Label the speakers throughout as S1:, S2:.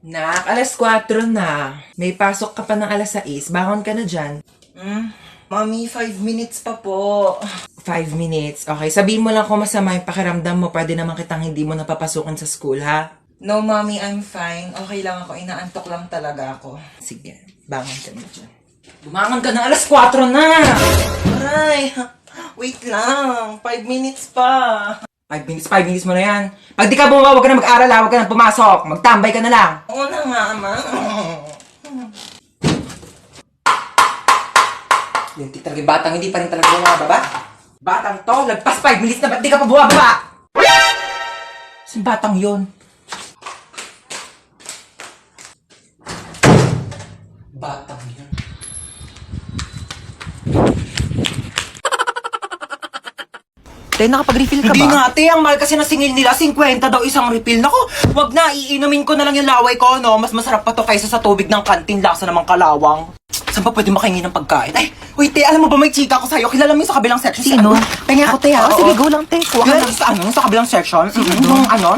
S1: Nak, alas 4 na. May pasok ka pa ng alas 6. Bangon ka na dyan.
S2: Mami, 5 minutes pa po.
S1: 5 minutes. Okay, sabihin mo lang kung masama yung pakiramdam mo. Pwede naman kitang hindi mo napapasukan sa school, ha?
S2: No, Mami, I'm fine. Okay lang ako. Inaantok lang talaga ako.
S1: Sige, bangon ka na dyan. Bumangon ka na, alas 4 na!
S2: Aray, wait lang. 5 minutes pa.
S1: 5 minutes mo na yan. Pag di ka bumaba, huwag ka na mag-aral, ha? Huwag ka na pumasok. Magtambay ka na lang.
S2: Oo na nga, Ma.
S1: Yung talaga batang hindi pa rin talaga bumababa. Batang to, lagpas 5 minutes na, ba't di ka pa bumababa? Saan batang yun? Batang yun.
S3: Te, nakapag-refill ka
S2: Hindi
S3: ba?
S2: nga, ate. Ang mahal kasi na singil nila. 50 daw isang refill. Naku, wag na. Iinumin ko na lang yung laway ko, no? Mas masarap pa to kaysa sa tubig ng kantin. Lasa namang kalawang. Saan ba pwede makahingi ng pagkain? Ay, wait, te. Alam mo ba may chika ko sa'yo? Kilala mo yung sa kabilang section?
S3: Sino? Pengi ako, te, ha?
S2: Oo.
S3: Sige, go lang, te. Kuha ka
S2: Kilala
S3: na.
S2: mo sa ano? Sa kabilang section? Yung ano?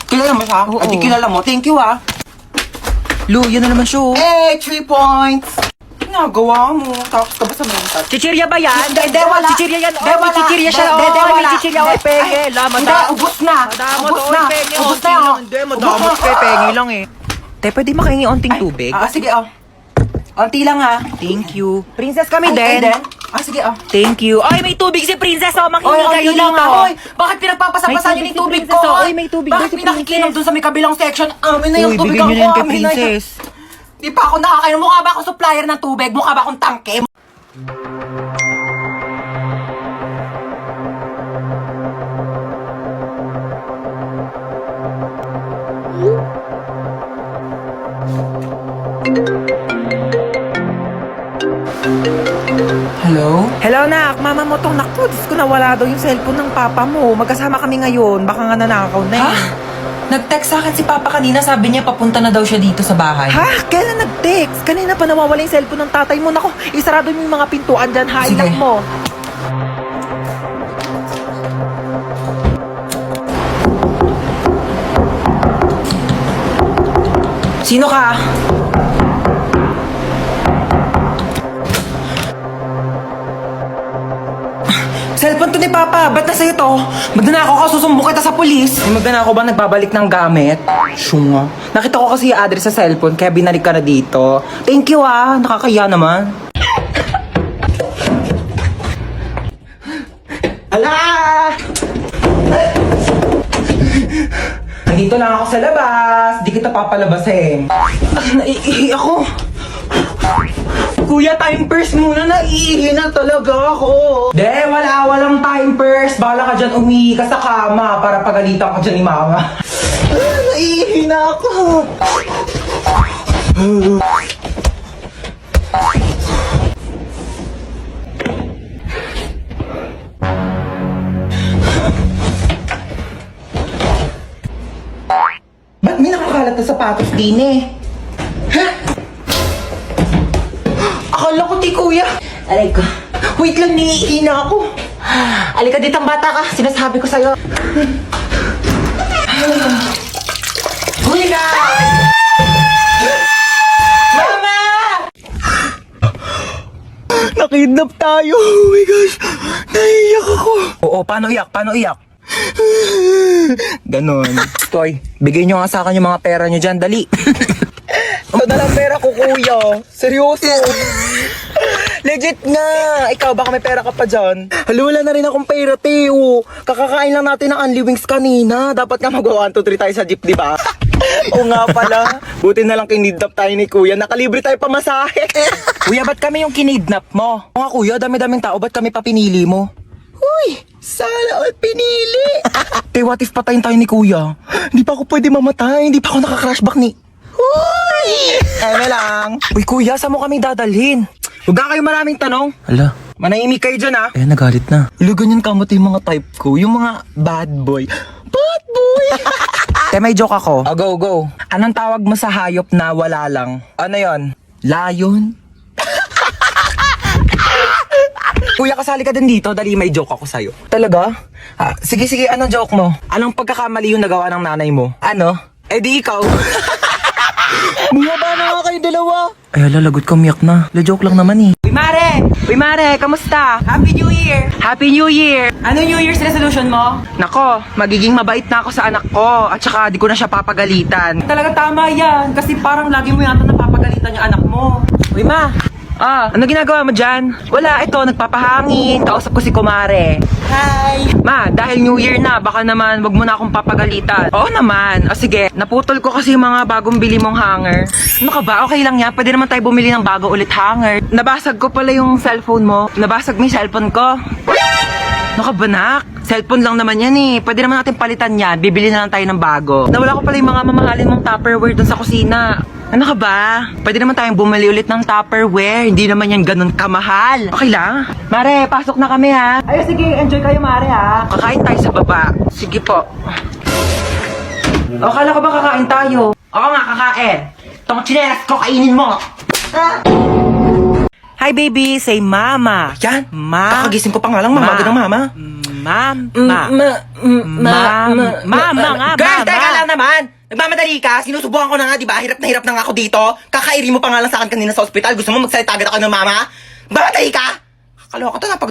S2: Kilala mo siya?
S3: Oo.
S2: Ay, di kilala mo. Thank you, ah.
S3: Lu, yun na naman siya, oh.
S2: Eh, 3 points. Ginagawa mo. Tapos ka ba sa mental?
S3: Chichirya ba yan?
S2: Hindi, wala.
S3: Chichirya yan.
S2: Hindi,
S3: Oh, may
S2: wala.
S3: chichirya siya.
S2: Hindi,
S3: Oh, may
S2: wala.
S3: chichirya. Oh,
S2: Hindi.
S3: penge.
S2: Ay,
S3: La,
S2: hindi, ubos na.
S3: Madamot,
S2: Ubos
S3: oh,
S2: na.
S3: penge.
S2: Ubos
S3: Onti
S2: na.
S3: lang. Hindi, madamot
S2: Ubos
S3: ka.
S2: na.
S3: Penge lang, eh. Te, pwede makahingi onting tubig?
S2: Sige, oh. Onti lang, ha.
S3: Thank you. Princess kami
S2: Ay,
S3: din.
S2: sige, oh.
S3: Thank you. Ay, may tubig si Princess, oh. Makinig
S2: Oy,
S3: kayo
S2: onti lang,
S3: dito.
S2: ha. Oy, bakit pinagpapasapasan
S3: May
S2: niyo yung
S3: tubig
S2: tubig
S3: si
S2: ko?
S3: Princess, oh. Oy, may tubig
S2: Bakit
S3: daw si
S2: pinakikinom
S3: Princess.
S2: dun sa may kabilang section? Amin na yung
S3: Uy,
S2: tubig
S3: bigyan
S2: ko.
S3: niyo na yan kay
S2: Amin na yun.
S3: Princess.
S2: Di pa ako nakakain. Mukha ba akong supplier ng tubig? Mukha ba akong tangke?
S1: Hello?
S3: Hello, nak. Mama mo tong naku. Diyos ko, nawala daw yung cellphone ng papa mo. Magkasama kami ngayon. Baka nga nanakaw na eh.
S1: Nag-text sa akin si Papa kanina, sabi niya papunta na daw siya dito sa bahay.
S3: Ha? Kailan nag-text? Kanina pa nawawala yung cellphone ng tatay mo. Naku, isarado mo yung mga pintuan dyan. Ha,
S1: Sige.
S3: inak mo.
S1: Sino ka? Cellphone to ni Papa, ba't na sa'yo to? Magnanakaw ka, susumbong kita sa polis. May magnanakaw ba nagbabalik ng gamit? Syunga. Nakita ko kasi yung address sa cellphone, kaya binalik ka na dito. Thank you ah, nakakaya naman. Ala! Nandito lang ako sa labas, di kita papalabasin. Naiihi ako. Kuya, time first muna, naiihi na talaga ako. Walang time first. Bala ka dyan, umihi ka sa kama para pagalitan ka dyan ni Mama. Naiihi na ako. Ba't may nakakalat na sapatos din eh? Ha? Akala ko di kuya. Aray ko. Wait lang, niihi na ako. Alika dito ang bata ka. Sinasabi ko sa'yo. Kuya! Mama!
S3: Nakidnap tayo. Oh my gosh. Naiiyak ako.
S1: Oo, paano iyak? Paano iyak? Ganon. Toy, bigay nyo nga sa akin yung mga pera nyo dyan. Dali.
S3: Ito na lang pera ko, kuya. Seryoso. Legit nga. Ikaw, baka may pera ka pa dyan.
S2: Wala na rin akong pera, Teo. Kakakain lang natin ng Unli Wings kanina. Dapat nga mag-1, 2, 3 tayo sa jeep, di ba?
S3: Oo nga pala.
S2: Buti na lang kinidnap tayo ni Kuya. Nakalibre tayo pamasahe.
S1: Kuya, ba't kami yung kinidnap mo?
S2: Oo nga, Kuya. Dami-daming tao. Ba't kami pa pinili mo? Uy! Sana all pinili! Te, what if patayin tayo ni Kuya? Hindi pa ako pwede mamatay. Hindi pa ako nakaka-crashback ni... Uy! Eme lang.
S1: Uy, kuya, saan mo kami dadalhin?
S2: Huwag na kayo maraming tanong.
S1: Ala,
S2: Manahimik kayo dyan, ha?
S1: eh, nagalit na.
S2: Ilo, ganyan kamot yung mga type ko. Yung mga bad boy. Bad boy!
S1: Te, may joke ako.
S2: Go, go.
S1: Anong tawag mo sa hayop na wala lang?
S2: Ano yon?
S1: Lion? Kuya, kasali ka din dito. Dali, may joke ako sa'yo.
S2: Talaga? Sige, anong joke mo?
S1: Anong pagkakamali yung nagawa ng nanay mo?
S2: Ano?
S3: Eh di ikaw. Bumaba na nga kayo dalawa.
S1: Ay, lalagot ka, umiyak na. Joke lang naman eh. Uy, Mare! Uy, Mare! Kamusta? Happy New Year! Happy New Year! Ano New Year's resolution mo? Nako, magiging mabait na ako sa anak ko. At saka, di ko na siya papagalitan. Talaga tama yan. Kasi parang lagi mo yata napapagalitan yung anak mo. Uy, Ma! Ano ginagawa mo dyan? Wala, ito, nagpapahangin. Kausap ko si Kumare.
S3: Hi.
S1: Ma, dahil New Year na, baka naman wag mo na akong papagalitan. Oo naman. O sige, naputol ko kasi yung mga bagong bili mong hanger. Ano ka ba? Okay lang yan. Pwede naman tayo bumili ng bago ulit hanger. Nabasag ko pala yung cellphone mo. Nabasag mo yung cellphone ko. Ano ka ba, nak? Cellphone lang naman yan eh. Pwede naman natin palitan yan. Bibili na lang tayo ng bago. Nawala ko pala yung mga mamahalin mong Tupperware dun sa kusina. Ano ka ba? Pwede naman tayong bumili ulit ng Tupperware. Hindi naman yan ganun kamahal. Okay lang? Mare, pasok na kami ha. Ay, sige. Enjoy kayo, Mare ha. Kakain tayo sa baba. Sige po. O, kala ko ba kakain tayo? Oo nga, kakain. Itong chinelas ko, kainin mo. Hi, baby. Say mama. Yan. Ma. Kakagising ko pa nga lang, mamaga ng mama. Mama nga, girl, teka lang naman. Nagmamadali ka, sinusubukan ko na nga, di ba? Hirap na nga ako dito. Kakairi mo pa nga lang sa akin kanina sa ospital. Gusto mo magsalita agad ako ng mama? Mamadali ka! Kakaloka to, napag...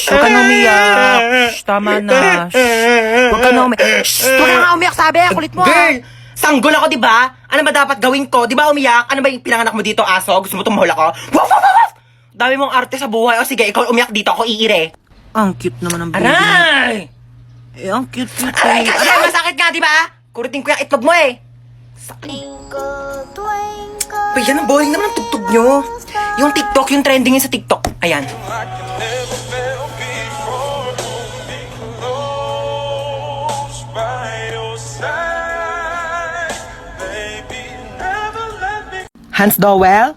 S1: Huwag ka na umiyak. Shh, tama na. Huwag ka na umiyak. Huwag ka na umiyak, sabi. Kulit mo. Girl, sanggol ako, di ba? Ano ba dapat gawin ko? Di ba umiyak? Ano ba yung pinanganak mo dito, aso? Gusto mo tumahol ako? Waf, waf, waf! Dami mong arte sa buhay. O sige, ikaw umiyak dito, ako iire.
S3: Ang cute naman ng baby.
S1: Aray!
S3: Eh, ang cute.
S1: Aray, aray, masakit nga, di ba? Kurutin ko yung itlog mo eh.
S4: Twinkle, twinkle.
S1: Uy, yan ang boring naman ang tugtog nyo. Yung TikTok, yung trending yun sa TikTok. Ayan. Hans Dowell?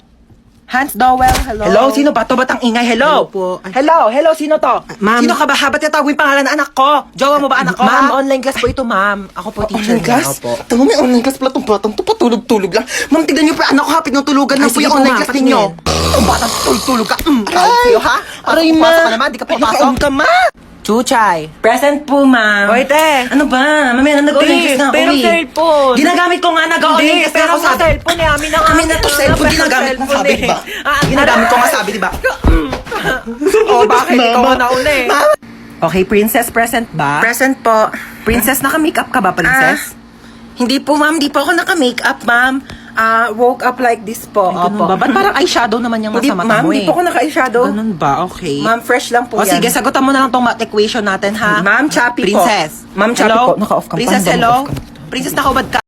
S1: Hans Dowell, hello? Hello, sino ba to? Ba't ang ingay? Hello?
S3: Hello po. Ay.
S1: Hello, sino to?
S3: Ma'am.
S1: Sino ka ba? Ba't tinatawag yung pangalan ng anak ko? Jowa mo ba anak ko?
S3: Ma'am,
S1: ha?
S3: online class po ito, ma'am. Ako po teacher
S1: Online class?
S3: niya. Opo.
S1: Ito may online class pala itong batang to, patulog-tulog lang. Ma'am, tignan niyo pa, anak ko ha, pinutulugan lang
S3: Ay,
S1: po
S3: sige
S1: yung
S3: po,
S1: online
S3: ma'am,
S1: class ninyo.
S3: patingin.
S1: Itong batang tulog-tulog ka. Aray sa'yo ha?
S3: Aray,
S1: Pasok
S3: ma.
S1: ka naman, di ka papasok.
S3: Nakaon ka, ma. Chuchay.
S1: Present po, ma'am.
S3: Oy, te.
S1: Ano ba? Mamaya na nag-online class na ako
S3: pero
S1: eh.
S3: cellphone.
S1: Ginagamit ko nga, nag-online
S3: Hindi,
S1: class na
S3: pero
S1: ako
S3: sa
S1: sabi.
S3: cellphone eh. Amin na nga.
S1: Amin na to, cellphone. Ginagamit mo sabi, di ba? Ginagamit ko nga sabi, di ba?
S3: Oh, bakit? Ikaw ang nauna eh.
S1: Okay, princess, present ba? Present po. Princess, naka-makeup ka ba, princess? Hindi po, ma'am. Di po ako naka-makeup, ma'am. Woke up like this po.
S3: Ay, ganun ba? Ba't parang eyeshadow naman yung nasa mata mo eh?
S1: Ma'am, di po ako naka-eyeshadow.
S3: Ganun ba? Okay.
S1: Ma'am, fresh lang po
S3: O
S1: yan.
S3: sige, sagutan mo na lang tong math equation natin, ha?
S1: Ma'am, choppy po.
S3: Princess.
S1: Ma'am, choppy
S3: Hello?
S1: po. Naka-off cam.
S3: Princess,
S1: Paano ba
S3: hello?
S1: naka-off cam?
S3: Princess, nakaubad ka.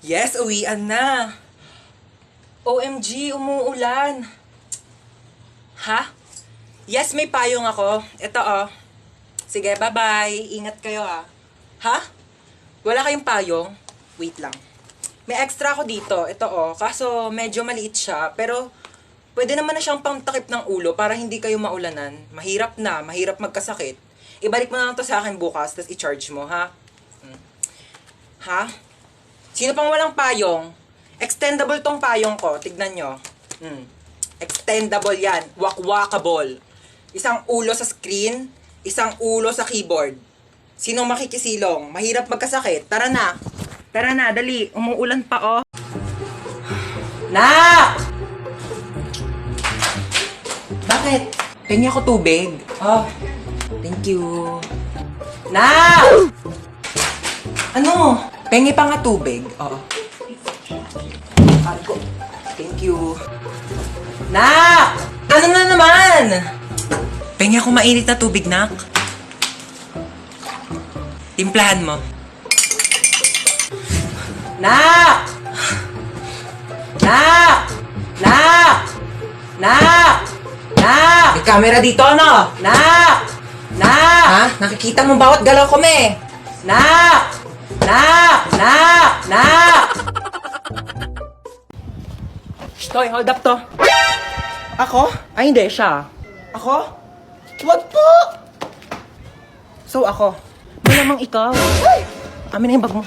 S1: Yes, uwian na. OMG, umuulan. Ha? Yes, may payong ako. Ito oh. Sige, bye-bye. Ingat kayo ha. Ha? Wala kayong payong? Wait lang. May extra ako dito. Ito oh. Kaso medyo maliit siya. Pero pwede naman na siyang pangtakip ng ulo para hindi kayo maulanan. Mahirap na. Mahirap magkasakit. Ibalik mo na lang to sa akin bukas, tapos i-charge mo, ha? Ha? Sino pang walang payong? Extendable tong payong ko. Tignan nyo. Extendable yan. Wakwakable. Isang ulo sa screen, isang ulo sa keyboard. Sinong makikisilong? Mahirap magkasakit. Tara na. Tara na, dali. Umuulan pa, oh. Nak! Bakit? Pengi ako tubig. Oh. Thank you. Nak! Ano? Pengi pa nga tubig. Oo. Sabi ko, thank you. Nak! Ano na naman? Pengi ako mainit na tubig, Nak.
S2: Timplahan mo. Nak! Nak! Nak! Nak! Nak! May camera dito, ano? Nak! Nak! Ha? Nakikita mo bawat galaw ko, me. Nak! Nak! Nak! Nak!
S1: Toy, hold up to. Ako? Ay, hindi, siya. Ako? Wag po! So, ako. Malamang ikaw. Ay! Amin na yung bag mo.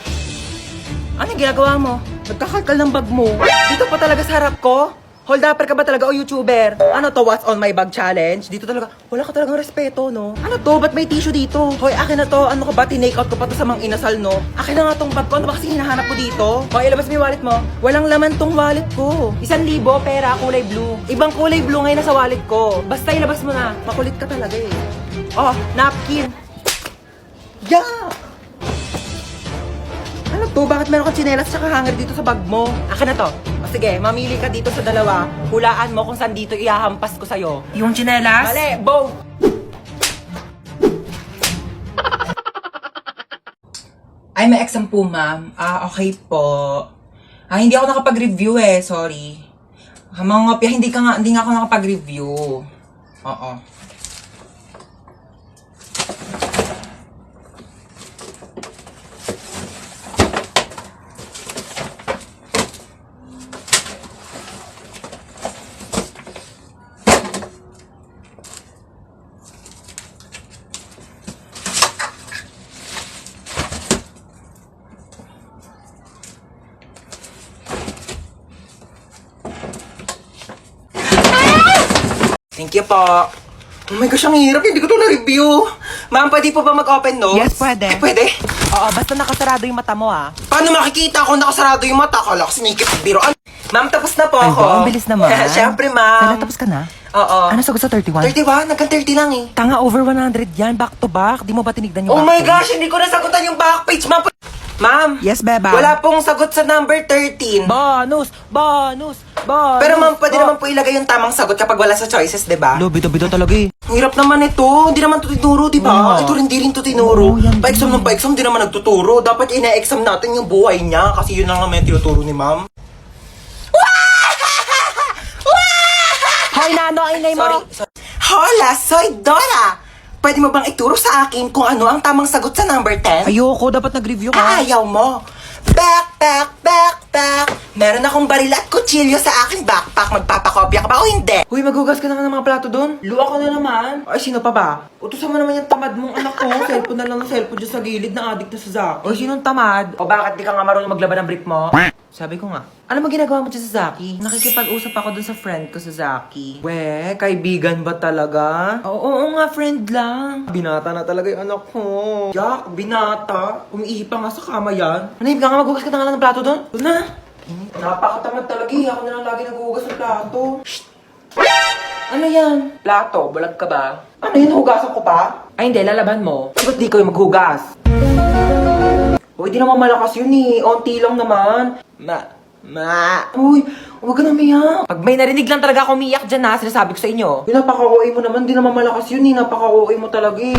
S1: Ano yung ginagawa mo? Nagkakalkal ng bag mo. Dito pa talaga sa harap ko? Hold upper ka ba talaga o YouTuber? Ano to, what's on my bag challenge? Dito talaga, wala ka talagang respeto, no? Ano to, ba't may tissue dito? Hoy, akin na to, ano ka ba, tinake out ko pa to sa mga inasal, no? Akin na nga tong bag ko, ano ba kasi hinahanap ko dito? Hoy, ilabas mo yung wallet mo. Walang laman tong wallet ko. 1,000 pera, kulay blue. Ibang kulay blue ngayon nasa wallet ko. Basta ilabas mo na, makulit ka talaga eh. Oh, napkin. Yeah! Ano to? Bakit meron kang tsinelas tsaka hanger dito sa bag mo? Akin na to. O sige, mamili ka dito sa dalawa. Hulaan mo kung saan dito ihahampas ko sa'yo.
S2: Yung tsinelas?
S1: Mali! Both!
S2: Ay, may exam po, ma'am. Okay po. Hindi ako nakapag-review eh. Sorry. Mga ngopya, hindi nga ako nakapag-review. Oo.
S1: Thank you po. Oh my gosh, ang hirap. Hindi ko to na-review. Ma'am, pwede po ba mag-open notes?
S3: Yes, pwede.
S1: Eh, pwede?
S3: Oo, basta nakasarado yung mata mo, ah.
S1: Paano makikita kung nakasarado yung mata? Kala ko sinikip ang biroan. Ma'am, tapos na po
S3: Ay,
S1: ako.
S3: ba, ang bilis naman.
S1: Siyempre, ma'am.
S3: Tapos ka na?
S1: Oo.
S3: Ano sagot sa 31?
S1: 31? Nagkan 30 lang eh.
S3: Tanga, over 100 yan. Back to back. Di mo ba tinignan yung
S1: Oh
S3: back
S1: my
S3: page?
S1: gosh, hindi ko nasagutan yung back page, ma'am. Ma'am.
S3: Yes, beba.
S1: Wala pong sagot sa number 13.
S3: Bonus! Bonus! Bonus!
S1: Pero ma'am, pwede naman po ilagay yung tamang sagot kapag wala sa choices, di ba?
S3: Bida-bida talaga eh.
S1: Ang hirap naman ito. Hindi naman ito tinuro, di ba?
S3: Oo.
S1: Ito rin, di rin ito tinuro.
S3: Oo, yan
S1: Pa-exam ng pa-exam, di naman nagtuturo. Dapat ina-exam natin yung buhay niya kasi yun lang naman yung tinuturo ni ma'am.
S3: Hoy, Nano, ang ingay mo!
S1: Sorry. Hola, soy Dora! Pwede mo bang ituro sa akin kung ano ang tamang sagot sa number 10?
S3: Ayoko, dapat nag-review ka.
S1: Ayaw mo. Backpack. Meron akong baril at kutsilyo sa aking backpack. Magpapakopya ka ba o hindi? Huy, maghugas ka naman ng mga plato doon. Luwa ko na naman. Ay, sino pa ba? Utusan mo naman yung tamad mong anak ko. Cellphone na lang ng cellphone dyan sa gilid na addict na sa Zaki.
S3: O, sinong tamad?
S1: O bakit di ka nga marunong maglaban ng brick mo?
S3: Sabi ko nga. Ano mo ginagawa mo dyan sa Zaki? Nakikipag-usap ako dun sa friend ko sa Zaki.
S1: We, kaibigan ba talaga?
S3: Oo nga, friend lang.
S1: Binata na talaga yung anak ko. Jack, binata. Umiihi pa nga sa kama yan. Manahib ka nga, maghugas ka na nga ng plato doon. Doon na. Napakatamad talaga eh. Ako na lang lagi naghuhugas ng plato. Shh! Ano yan? Plato, bulag ka ba? Ano yun, hugasan ko pa? Ay hindi, lalaban mo. Ba't di ko yung maghugas? Uy, di naman malakas yun eh. Onti lang naman. Uy, huwag ka na umiyak.
S3: Pag may narinig lang talaga ako umiyak dyan ha, sinasabi ko sa inyo.
S1: Napaka-OA mo naman. Di naman malakas yun eh. Napaka-OA mo talaga eh.